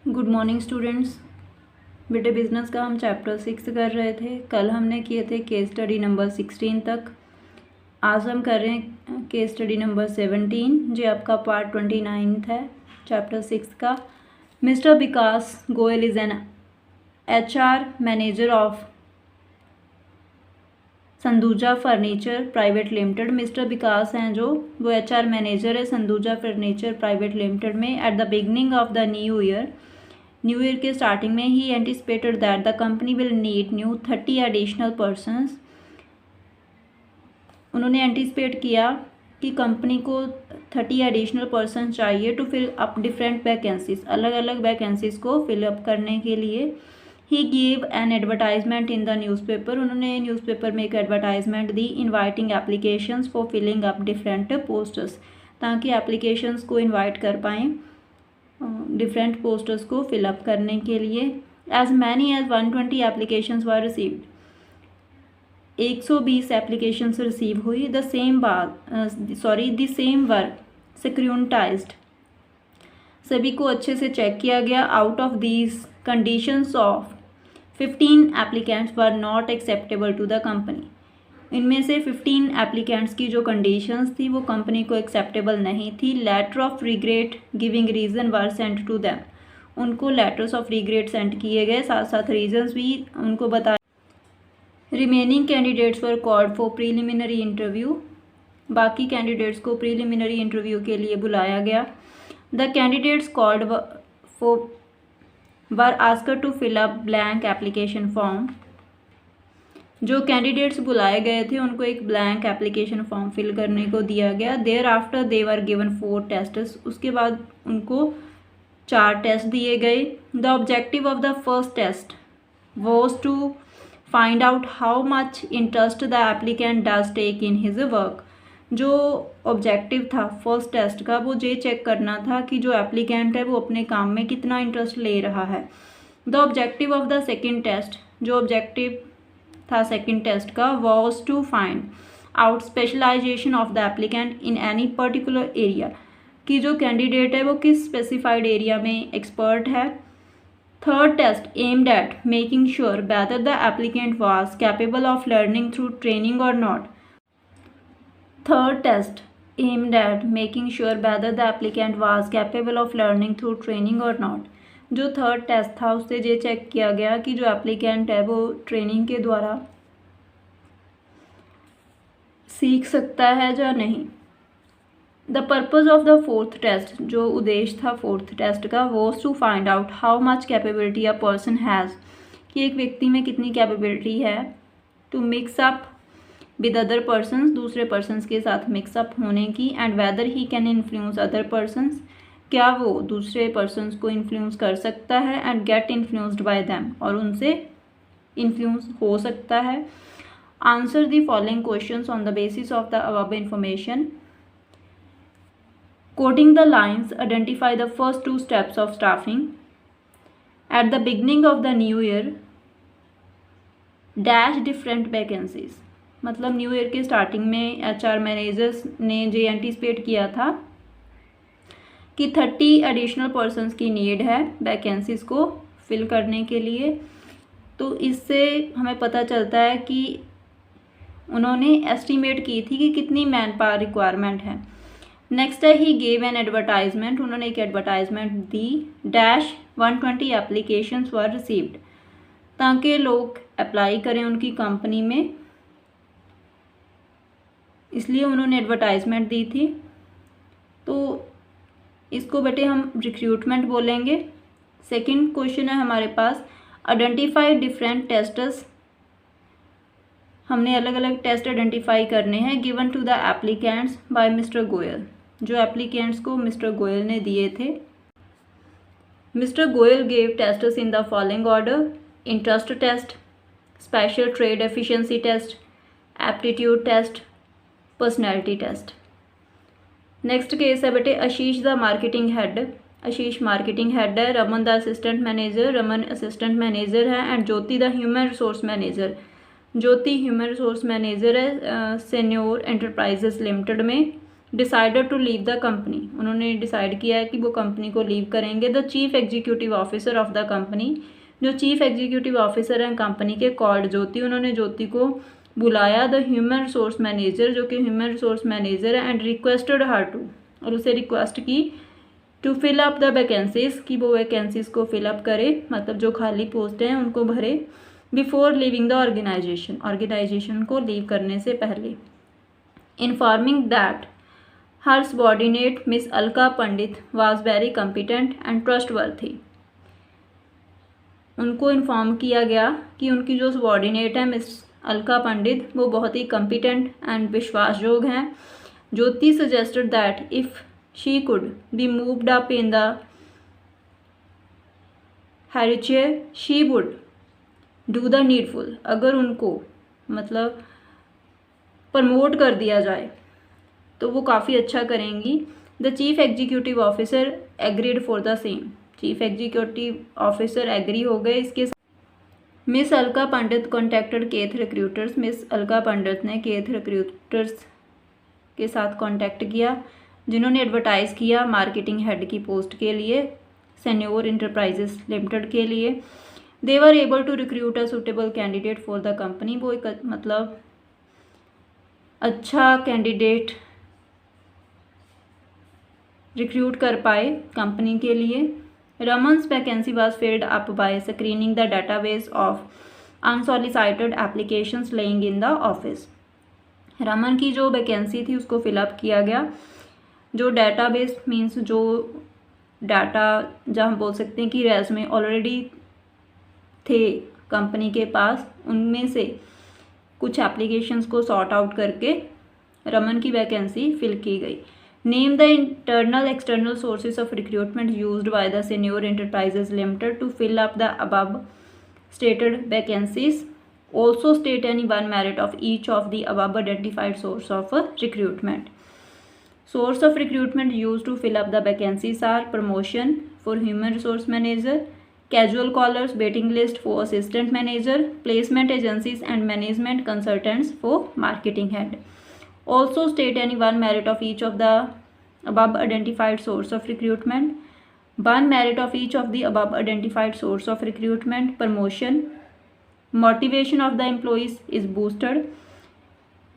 Good morning students. बेटे business का हम चैप्टर 6 कर रहे थे। कल हमने किए थे केस स्टडी नंबर 16 तक। आज हम कर रहे हैं केस स्टडी नंबर 17 जो आपका पार्ट 29 है चैप्टर 6 का। Mr Vikas Goyal is an HR manager of Sanduja furniture private limited. Mr Vikas हैं जो वो HR मैनेजर है संदूजा फर्नीचर प्राइवेट लिमिटेड में। At the beginning of the new year के स्टार्टिंग में ही anticipated that the company will need new 30 additional persons. उन्होंने anticipate किया कि कंपनी को 30 एडिशनल पर्सन चाहिए to fill up different vacancies, अलग अलग वैकेंसीज को फिलअप करने के लिए। He give an advertisement in the newspaper. उन्होंने न्यूज़पेपर में एक एडवर्टाइजमेंट दी inviting applications for filling up different posters, ताकि एप्लीकेशंस को इनवाइट कर पाएँ डिफरेंट पोस्टर्स को फिलअप करने के लिए। As many as 120 applications were received. 120 applications receive हुई। द सेम वर्क स्क्रूटनाइज्ड, सभी को अच्छे से चेक किया गया। Out of these conditions of 15 applicants were not acceptable to the company. इनमें से 15 एप्लीकेंट्स की जो कंडीशंस थी वो कंपनी को एक्सेप्टेबल नहीं थी। Letter of regret giving reason were sent to them. उनको लेटर्स ऑफ रिग्रेट सेंड किए गए, साथ साथ रीजंस भी उनको बताए। Remaining candidates were called for preliminary interview. बाकी कैंडिडेट्स को प्रीलिमिनरी इंटरव्यू के लिए बुलाया गया। The candidates called for were asked to fill up blank application form. जो कैंडिडेट्स बुलाए गए थे उनको एक ब्लैंक एप्लीकेशन फॉर्म फिल करने को दिया गया। Thereafter they were given 4 tests. उसके बाद उनको 4 टेस्ट दिए गए। The objective of the first test was to find out how much interest the applicant does take in his work. जो ऑब्जेक्टिव था फर्स्ट टेस्ट का वो ये चेक करना था कि जो एप्लीकेंट है वो अपने काम में कितना इंटरेस्ट ले रहा है। The objective of the second test, जो ऑब्जेक्टिव था सेकेंड टेस्ट का, was to find out specialisation of the applicant in any particular area, कि जो कैंडिडेट है वो किस स्पेसिफाइड एरिया में एक्सपर्ट है। Third test aimed at making sure whether the applicant was capable of learning through training और not. Third test aimed at making sure whether the applicant was capable of learning through training और not. जो third test था उससे ये check किया गया कि जो एप्लीकेंट है वो ट्रेनिंग के द्वारा सीख सकता है या नहीं। The purpose of the fourth test, जो उद्देश्य था फोर्थ टेस्ट का, was to find out how much capability a person has, कि एक व्यक्ति में कितनी कैपेबिलिटी है to mix up with other persons, दूसरे पर्सनस के साथ मिक्सअप होने की। And whether he can influence other persons, क्या वो दूसरे पर्सनस को इन्फ्लुएंस कर सकता है। And get influenced by them, और उनसे इन्फ्लुएंस हो सकता है। Answer the following questions on the basis of the above information. Coding the lines, identify the first 2 steps of staffing. Eight the beginning of the new year dash different vacancies, मतलब new year के starting में HR managers ने जो anticipate किया था कि 30 additional persons की need है वैकेंसीज़ को फिल करने के लिए। तो इससे हमें पता चलता है कि उन्होंने एस्टिमेट की थी कि कितनी मैन पावर रिक्वायरमेंट है। नेक्स्ट है ही गेव एन एडवर्टाइजमेंट। उन्होंने एक advertisement the. Dash 120 applications were received, ताकि लोग अप्लाई करें उनकी कंपनी में, इसलिए उन्होंने एडवर्टाइजमेंट दी थी। तो इसको बेटे हम रिक्रूटमेंट बोलेंगे। सेकंड क्वेश्चन है हमारे पास, आइडेंटिफाई डिफरेंट टेस्ट्स। हमने अलग अलग टेस्ट आइडेंटिफाई करने हैं। Given to the applicants by Mr Goyal, जो एप्लीकेंट्स को मिस्टर गोयल ने दिए थे। Mr Goyal gave tests in the following order: interest test, special trade efficiency test, aptitude test, personality test. Next case है बेटे Ashish the marketing head. Ashish marketing head है। Raman the assistant manager, Raman assistant manager है। And Jyoti the human resource manager, Jyoti human resource manager है Senior enterprises limited में। Decided to leave the company, उन्होंने decide किया है कि वो कंपनी को लीव करेंगे। The chief executive officer of the company, जो चीफ एग्जीक्यूटिव ऑफिसर हैं कंपनी के, कॉल्ड ज्योति, उन्होंने ज्योति को बुलाया। द ह्यूमन रिसोर्स मैनेजर, जो कि ह्यूमन रिसोर्स मैनेजर है, एंड रिक्वेस्टेड हर टू, और उसे रिक्वेस्ट की, to fill up the vacancies, कि वो वैकेंसीज को फिलअप करे, मतलब जो खाली पोस्ट हैं उनको भरे, बिफोर लीविंग द ऑर्गेनाइजेशन को लीव करने से पहले। Informing that her subordinate miss Alka Pandit was very competent and trustworthy, उनको इन्फॉर्म किया गया कि उनकी जो सबॉर्डिनेट है मिस अलका पंडित, वो बहुत ही कॉम्पिटेंट एंड विश्वासयोग्य हैं। Jyoti suggested that if she could be moved up in the hierarchy she would do the needful, अगर उनको मतलब प्रमोट कर दिया जाए तो वो काफ़ी अच्छा करेंगी। The chief executive officer agreed for the same, chief executive officer agree हो गए इसके साथ। Miss Alka Pandit contacted Keith recruiters, Miss Alka Pandit ने केथ रिक्रूटर्स के साथ कॉन्टैक्ट किया, जिन्होंने एडवर्टाइज़ किया मार्केटिंग हेड की पोस्ट के लिए सेन्योर इंटरप्राइजेस लिमिटेड के लिए। They were able to recruit a suitable candidate for the company, वो एक मतलब अच्छा कैंडिडेट रिक्रूट कर पाए कंपनी के लिए। Raman's vacancy was filled up by screening the database of unsolicited applications lying in the office, Raman की जो वैकेंसी थी उसको फिलअप किया गया। जो डाटाबेस मीन्स जो डाटा जहाँ हम बोल सकते हैं कि रेज़्यूमे ऑलरेडी थे कंपनी के पास, उनमें से कुछ एप्लीकेशंस को सॉर्ट आउट करके रमन की वैकेंसी फिल की गई। Name the internal external sources of recruitment used by the Senior Enterprises limited to fill up the above stated vacancies, also state any one merit of each of the above identified source of recruitment. Source of recruitment used to fill up the vacancies are promotion for human resource manager, casual callers, waiting list for assistant manager, placement agencies and management consultants for marketing head. Also state any one merit of each of the above identified source of recruitment. One merit of each of the above identified source of recruitment, promotion, motivation of the employees is boosted.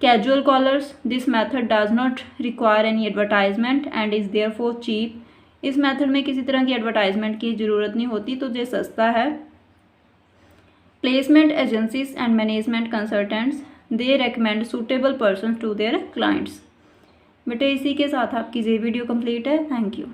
Casual callers, this method does not require any advertisement and is therefore cheap. इस method में किसी तरह की advertisement की ज़रूरत नहीं होती, तो ये सस्ता है। Placement agencies and management consultants, they recommend suitable person to their clients. बेटे इसी के साथ आपकी ये वीडियो कंप्लीट है। Thank you.